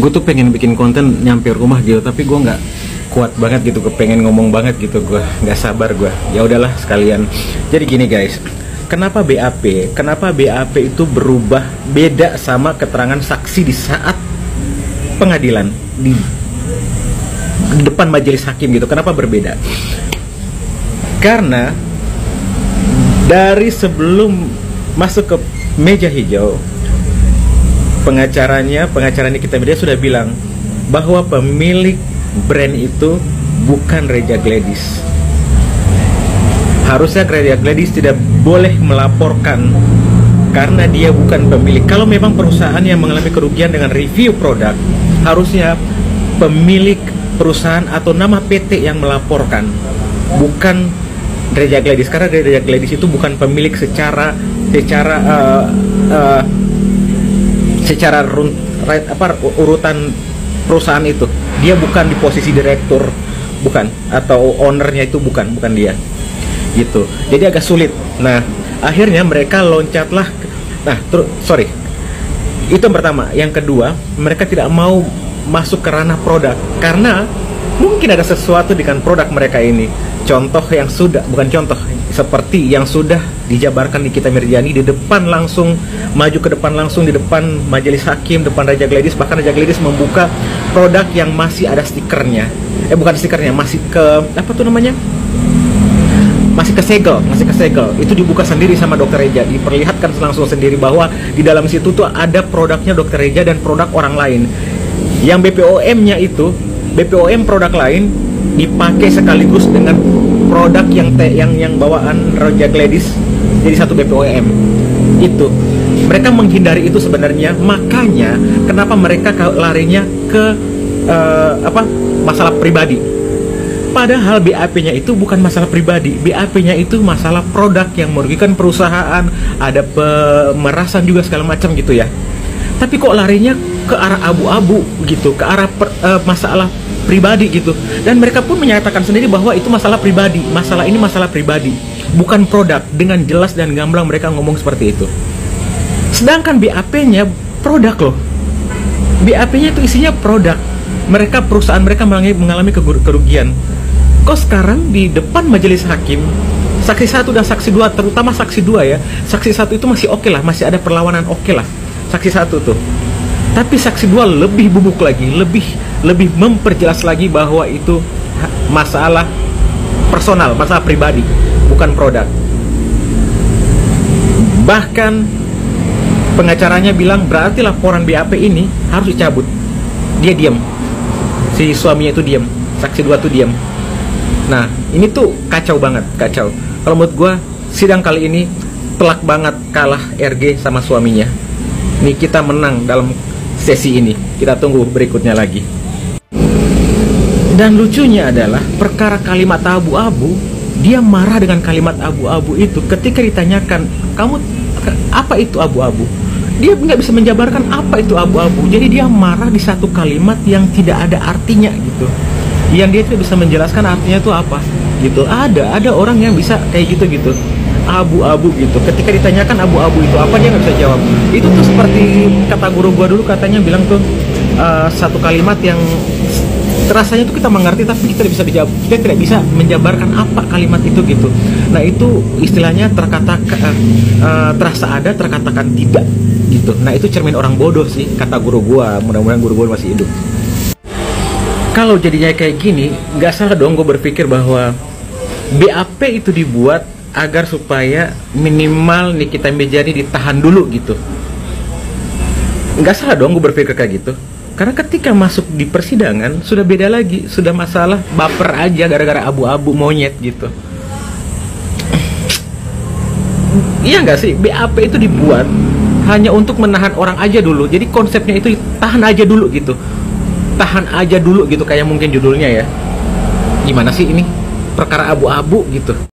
gue tuh pengen bikin konten nyampe rumah gitu, tapi gue nggak kuat banget gitu, kepengen ngomong banget gitu, gue nggak sabar gue. Ya udahlah sekalian. Jadi gini guys, kenapa BAP itu berubah beda sama keterangan saksi di saat pengadilan di depan majelis hakim gitu? Kenapa berbeda? Karena dari sebelum masuk ke meja hijau, pengacara Nikita Mirzani sudah bilang bahwa pemilik brand itu bukan Reja Gladys. Harusnya Reja Gladys tidak boleh melaporkan karena dia bukan pemilik. Kalau memang perusahaan yang mengalami kerugian dengan review produk, harusnya pemilik perusahaan atau nama PT yang melaporkan, bukan Reja Gladys. Karena Reja Gladys itu bukan pemilik secara urutan perusahaan itu. Dia bukan di posisi direktur, bukan, atau ownernya itu bukan dia gitu. Jadi agak sulit. Nah, akhirnya mereka loncatlah. Nah, itu yang pertama. Yang kedua, mereka tidak mau masuk ke ranah produk karena mungkin ada sesuatu dengan produk mereka ini. Seperti yang sudah dijabarkan Nikita Mirzani di depan langsung, maju ke depan langsung di depan majelis hakim, depan Reja Gladys. Bahkan Reja Gladys membuka produk yang masih ada stikernya. Bukan stikernya, masih ke masih kesegel. Itu dibuka sendiri sama Dokter Reja, diperlihatkan langsung sendiri bahwa di dalam situ tuh ada produknya Dokter Reja dan produk orang lain. Yang BPOM produk lain dipakai sekaligus dengan produk yang bawaan Reja Gladys, jadi satu BPOM. Itu mereka menghindari itu sebenarnya. Makanya kenapa mereka larinya ke masalah pribadi. Padahal BAP-nya itu bukan masalah pribadi. BAP-nya itu masalah produk yang merugikan perusahaan, ada pemerasan juga segala macam gitu ya. Tapi kok larinya ke arah abu-abu gitu, ke arah masalah pribadi gitu. Dan mereka pun menyatakan sendiri bahwa itu masalah pribadi. Masalah ini masalah pribadi, bukan produk. Dengan jelas dan gamblang mereka ngomong seperti itu. Sedangkan BAP-nya produk loh. BAP-nya itu isinya produk. Perusahaan mereka mengalami kerugian. Kok sekarang di depan majelis hakim, saksi 1 dan saksi 2, terutama saksi 2 ya. Saksi 1 itu masih oke lah, masih ada perlawanan oke lah. Saksi 1 tuh. Tapi saksi 2 lebih bubuk lagi, lebih memperjelas lagi bahwa itu masalah personal, masalah pribadi, bukan produk. Bahkan pengacaranya bilang berarti laporan BAP ini harus dicabut. Dia diam. Si suaminya itu diam, saksi 2 tuh diam. Nah, ini tuh kacau banget, kacau. Kalau menurut gue, sidang kali ini telak banget kalah RG sama suaminya. Nikita menang dalam sesi ini. Kita tunggu berikutnya lagi. Dan lucunya adalah perkara kalimat abu-abu, dia marah dengan kalimat abu-abu itu. Ketika ditanyakan, kamu apa itu abu-abu? Dia nggak bisa menjabarkan apa itu abu-abu. Jadi dia marah di satu kalimat yang tidak ada artinya gitu. Yang dia tidak bisa menjelaskan artinya itu apa gitu. Ada orang yang bisa kayak gitu abu-abu gitu. Ketika ditanyakan abu-abu itu apa, dia nggak bisa jawab. Itu tuh seperti kata guru gua dulu, katanya bilang tuh satu kalimat yang rasanya tuh kita mengerti tapi kita tidak bisa menjabarkan apa kalimat itu gitu. Nah, itu istilahnya terasa ada, terkatakan tidak gitu. Nah, itu cermin orang bodoh sih kata guru gua. Mudah-mudahan guru gua masih hidup. Kalau jadinya kayak gini, nggak salah dong gue berpikir bahwa BAP itu dibuat agar supaya minimal Nikita Mirzani ditahan dulu gitu. Nggak salah dong gue berpikir kayak gitu. Karena ketika masuk di persidangan sudah beda lagi, sudah masalah baper aja gara-gara abu-abu monyet gitu. Iya nggak sih? BAP itu dibuat hanya untuk menahan orang aja dulu. Jadi konsepnya itu tahan aja dulu gitu. Tahan aja dulu gitu, kayak mungkin judulnya ya. Gimana sih ini? Perkara abu-abu gitu.